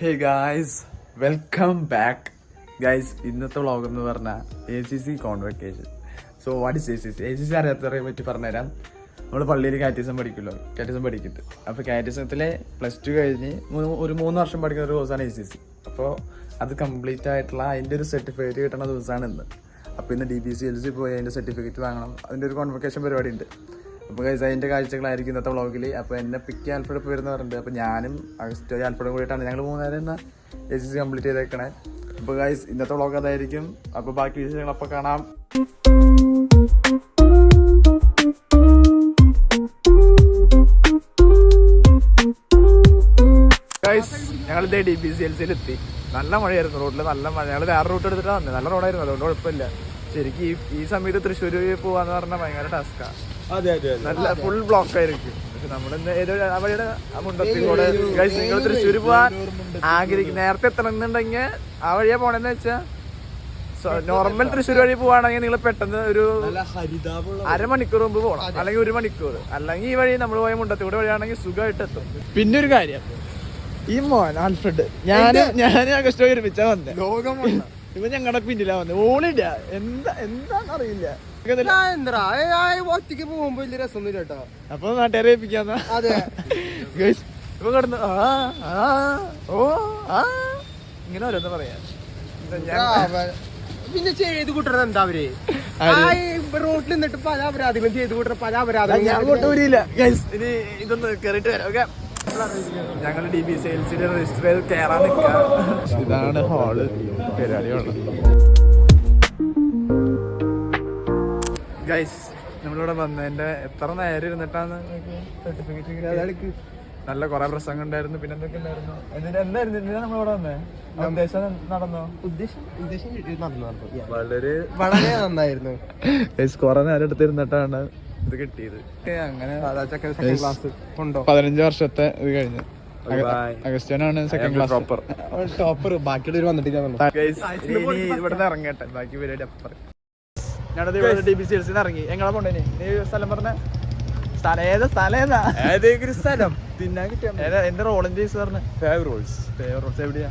Hey guys, welcome back guys. ഇന്നത്തെ vlog എന്ന് പറഞ്ഞാൽ ACC convocation. So what is ACC അറിയാത്തവരെ പറ്റി പറഞ്ഞുതരാം. നമ്മൾ പള്ളിയിൽ കാറ്റിസം പഠിക്കുമല്ലോ, കാറ്റിസം പഠിക്കുന്നത്. അപ്പോൾ കാറ്റിസത്തിലെ +2 കഴിഞ്ഞ് ഒരു 3 വർഷം പഠിക്കുന്ന ഒരു കോഴ്സാണ് ACC. അപ്പോൾ അത് കംപ്ലീറ്റ് ആയിട്ടുള്ള അതിൻ്റെ ഒരു സർട്ടിഫിക്കറ്റ് കിട്ടുന്ന ദിവസമാണ് ഇന്ന്. അപ്പോൾ ഇന്ന് DBCLC പോയി അതിൻ്റെ സർട്ടിഫിക്കറ്റ് വാങ്ങണം. അതിൻ്റെ ഒരു കോൺവെക്കേഷൻ പരിപാടി ഉണ്ട്. അപ്പോൾ ഗൈസ് അതിൻ്റെ കാഴ്ചകളായിരിക്കും ഇന്നത്തെ വ്ളോഗിൽ. അപ്പോൾ എന്നെ പിക്ക് ആൽഫ്രഡ് വരുന്നവരുണ്ട്. അപ്പോൾ ഞാനും അഗസ്റ്റ് ആൽഫ്രഡും കൂടിയിട്ടാണ് ഞങ്ങൾ 3 നേരം ഇന്ന് ACC കംപ്ലീറ്റ് ചെയ്തേക്കണേ. അപ്പോൾ ഗൈസ് ഇന്നത്തെ വ്ളോഗ് അതായിരിക്കും. അപ്പോൾ ബാക്കി വിശേഷങ്ങൾ അപ്പോൾ കാണാം. ഗൈസ് ഞങ്ങളിതേ DBCLCയിൽ എത്തി. നല്ല മഴയായിരുന്നു, റോഡിൽ നല്ല മഴ. ഞങ്ങൾ വേറെ റൂട്ട് എടുത്തിട്ടാണ് വന്നത്. നല്ല റോഡായിരുന്നു, അതുകൊണ്ട് കുഴപ്പമില്ല. ശരിക്കും ഈ സമയത്ത് തൃശ്ശൂർ പോവാന്ന് പറഞ്ഞാൽ ഭയങ്കര ടാസ്ക്കാണ്. നല്ല ഫുൾ ബ്ലോക്ക് ആയിരിക്കും. പക്ഷെ നമ്മളിന്ന് ഏതോ അവരുടെ മുണ്ടത്തിലൂടെ നിങ്ങൾ തൃശ്ശൂർ പോവാൻ നേരത്തെ എത്തണമെന്നുണ്ടെങ്കിൽ ആ വഴിയാ പോണെന്ന് വെച്ചാൽ നോർമൽ തൃശ്ശൂർ വഴി പോവാണെങ്കിൽ നിങ്ങൾ പെട്ടെന്ന് ഒരു അരമണിക്കൂർ മുമ്പ് പോകണം, അല്ലെങ്കിൽ 1 മണിക്കൂർ. അല്ലെങ്കിൽ ഈ വഴി നമ്മൾ പോയ മുണ്ടത്തിലൂടെ വഴിയാണെങ്കിൽ സുഖമായിട്ട് എത്തും. പിന്നെ ഒരു കാര്യം, ഈ മോൻ ആൽഫ്രഡ് ഞാൻ അഗസ്റ്റോ ഒരുമിച്ചാ വന്നത്. ഇവ ഞങ്ങളുടെ പിന്നിലാ വന്നത്. ഓളില്ല, എന്താന്നറിയില്ല. ഒറ്റയ്ക്ക് പോകുമ്പോ വലിയ രസമൊന്നും കേട്ടോ. അപ്പൊ നാട്ടുകാരെ ഏൽപ്പിക്കാന്ന. അതെ, ഇപ്പൊ കിടന്ന് ഇങ്ങനെ ഓരോന്ന് പറയാ. പിന്നെ ചെയ്ത് കൂട്ടണത് എന്താ അവര് റോട്ടിൽ നിന്നിട്ട് പല അപരാധികളും ചെയ്ത് കൂട്ടണ പല അപരാധികളും. അങ്ങോട്ട് വരില്ല ഗൈസ്. ഇനി ഇതൊന്ന് കേറിട്ട് വരാം. ഓക്കെ, ഞങ്ങൾ DBCLCയിൽ രജിസ്റ്റർ ചെയ്ത് കയറാൻ നിൽക്കാം. ഇതാണ് ഹാള്, പരിപാടിയാണ്. ഗൈസ് നമ്മളിവിടെ വന്നതിന്റെ എത്ര നേരം ഇരുന്നിട്ടാണ് സർട്ടിഫിക്കറ്റ്. നല്ല കുറെ പ്രസംഗം ഉണ്ടായിരുന്നു. പിന്നെ എന്തൊക്കെ ഉണ്ടായിരുന്നു? എന്തായിരുന്നു എന്തിനാ നമ്മളിവിടെ വന്നേ? ഉദ്ദേശം നടന്നോ? വളരെ നന്നായിരുന്നു. കുറെ നേരം എടുത്തിരുന്നിട്ടാണ് ഇത് കിട്ടിയത്. അങ്ങനെ 15 വർഷത്തെ ഇത് കഴിഞ്ഞു. അഗസ്റ്റ്യനാണ് സെക്കൻഡ് ക്ലാസ് ടോപ്പർ. ബാക്കിയുള്ളവർ വന്നിട്ടില്ല. ഇവിടുന്ന് ഇറങ്ങട്ടെ, ബാക്കി പരിപാടി അപ്പം. ഞാനത് DBCLC ഇറങ്ങി. എങ്ങനെ പോണ്ടേ? നീ സ്ഥലം പറഞ്ഞ സ്ഥലം തിന്നാൻ കിട്ടിയ എന്റെ റോളിന്റെ പറഞ്ഞ റോൾസ് എവിടെയാ?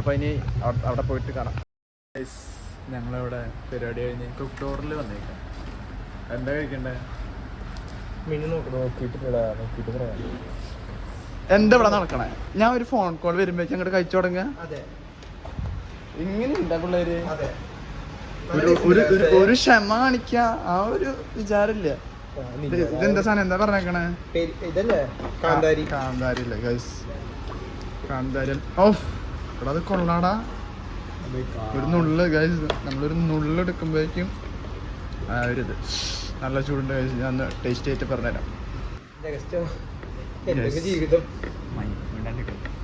അപ്പൊ ഇനി അവിടെ പോയിട്ട് കാണാം. ഞങ്ങളിവിടെ പരിപാടി കഴിഞ്ഞ് കുക്ക് ഡോറിൽ വന്നേക്കാം. എന്താ കഴിക്കണ്ടേ? എന്താ ഇവിടെ നടക്കണേ? ഞാൻ ഒരു ഫോൺ കോൾ വരുമ്പോഴേക്കും അങ്ങോട്ട് കഴിച്ചു തുടങ്ങുക. ഇങ്ങനെ ഉണ്ടാ പിള്ളേര്? ഒരു ക്ഷമ കാണിക്ക, ആ ഒരു വിചാരമില്ല. ഇതെന്താ സാധനം? എന്താ പറഞ്ഞേക്കണേ? കാന്താരില്ലേ ഗൈസ്? കാന്താരി. ഓഫ്, ഇവിടെ അത് കൊള്ളാടാ. ഒരു നുള്ള് ഗൈസ്, നമ്മളൊരു നുള്ള് എടുക്കുമ്പോഴേക്കും ആ ഒരിത് നല്ല ചൂടുണ്ട് ഗൈസ്. ഞാൻ ടേസ്റ്റ് ആയിട്ട് പറഞ്ഞുതരാം.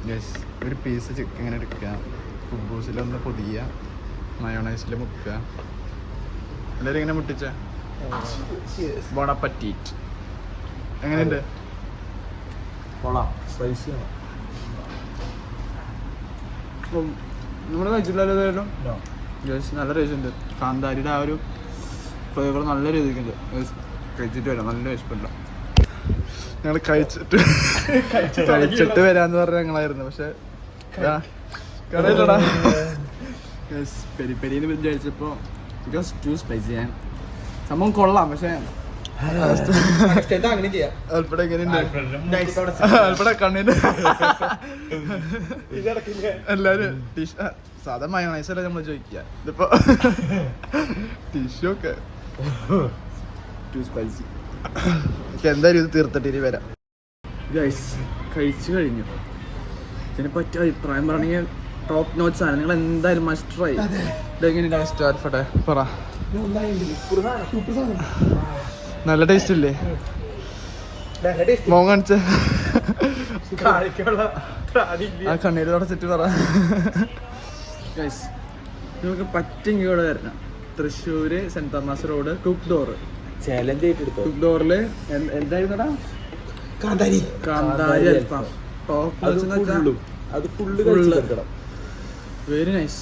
ഗൈസ് ഒരു പീസ് ചിക്കൻ ഇങ്ങനെ എടുക്കുക, കുബൂസിലൊന്ന് പൊതിയുക, മയോണൈസിൽ മുക്കുക. എല്ലാവരും ഇങ്ങനെ മുട്ടിച്ച ബോൺ അപ്പറ്റീറ്റ്. എങ്ങനെയുണ്ട്? നമ്മൾ കഴിച്ചില്ലല്ലോ. നല്ല ടേസ്റ്റ് ഉണ്ട്. കാന്താരിയുടെ ആ ഒരു ഫ്ലേവർ നല്ല രീതിക്കുണ്ട്. കഴിച്ചിട്ട് വരാം, നല്ല വിശപ്പുണ്ട്. ഞങ്ങൾ കഴിച്ചിട്ട് വരാന്ന് പറഞ്ഞ ഞങ്ങളായിരുന്നു. പക്ഷെ കടയിലടാ പെരി പെരിന്ന് വിചാരിച്ചപ്പോ ടു സ്പൈസി. ഞാൻ സംഭവം കൊള്ളാം, പക്ഷെ അൽപ്പട കണ്ണിന് എല്ലാരും സാധാ മയോണൈസ് അല്ല നമ്മള് ചോദിക്കുക. ഇതിപ്പോ ടിഷ്യൂ ഒക്കെ ടു സ്പൈസി. എന്തായാലും ഇത് തീർത്തിട്ട് ഇനി വരാം. ഗൈസ് കഴിച്ചു കഴിഞ്ഞു. ഇതിനെ പറ്റി അഭിപ്രായം പറയണെങ്കിൽ ടോപ്പ് നോട്ട്സ് ആണ്. നിങ്ങൾ എന്തായാലും മസ്റ്റ് ട്രൈ. ഇതെങ്ങനെയുണ്ട് ആൽഫ്രഡ്? പറ. നല്ല ടേസ്റ്റ് ഇല്ലേ? മോൻ കാണിച്ച ആ കണ്ണീര് തുടച്ചിട്ട് പറ. ഗൈസ് നിങ്ങൾക്ക് പറ്റെങ്കിൽ ഇവിടെ വരണം. Thrissur Saint Thomas Road Cook Door. Cook ഡോറില് എന്തായിരുന്നടാ? കാന്താരി അൽഫാം. Very nice.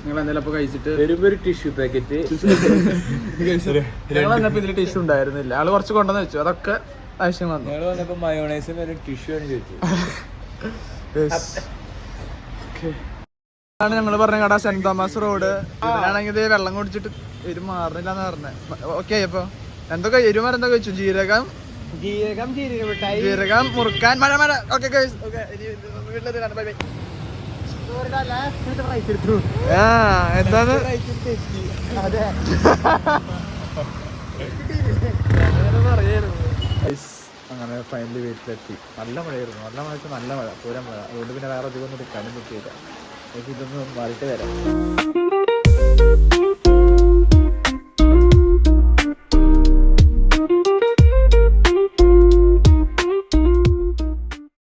നിങ്ങൾ എന്തായാലും അപ്പൊ കഴിച്ചിട്ട് ഒരു ടിഷ്യൂ പാക്കറ്റ്. ഞങ്ങൾ വന്നപ്പോ ഇതിൽ ടിഷ്യൂ ഉണ്ടായിരുന്നില്ല. ആള് കുറച്ച് കൊണ്ടുവന്ന് വെച്ചു. അതൊക്കെ ആവശ്യം വന്നു. മയോണൈസിന് ഒരു ടിഷ്യൂ ആണ് ചോദിച്ചു. ാണ് ഞങ്ങള് പറഞ്ഞ കട സെന്റ് തോമസ് റോഡ്. ഇവരാണെങ്കിൽ വെള്ളം കുടിച്ചിട്ട് എരു മാറുന്നില്ലാന്ന് പറഞ്ഞത്. ഓക്കെ അപ്പൊ എന്തൊക്കെ എരുമാർ എന്തൊക്കെ വെച്ചു? ജീരകം ജീരകം മുറുക്കാൻ മഴ മഴ. ഓക്കെ എന്താണ് അങ്ങനെ ഫൈനലി വീട്ടിലെത്തി. നല്ല മഴയായിരുന്നു. നല്ല മഴ നല്ല മഴ, പൂരം മഴ. അതുകൊണ്ട് പിന്നെ വേറെ അധികം ഒന്നും എടുക്കാനും പറ്റിയില്ല. ഇതൊന്ന് മാറിയിട്ട് വരാം.